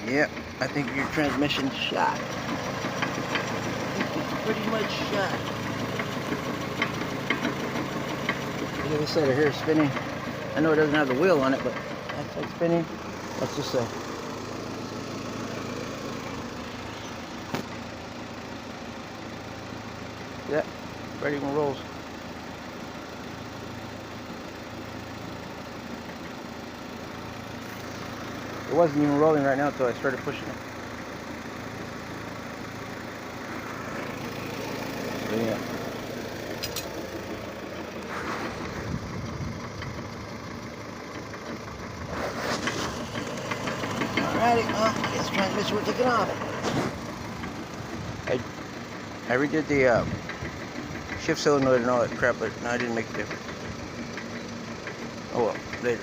Yep, I think your transmission's shot. I think it's pretty much shot. Look at this side of here spinning. I know it doesn't have the wheel on it, but that side spinning. What's this say? Yeah, ready when rolls. It wasn't even rolling right now until I started pushing it. So yeah. Alrighty, well, I guess the transmission we're taking off. I redid the shift cylinder and all that crap, but no, I didn't make a difference. Oh well, later.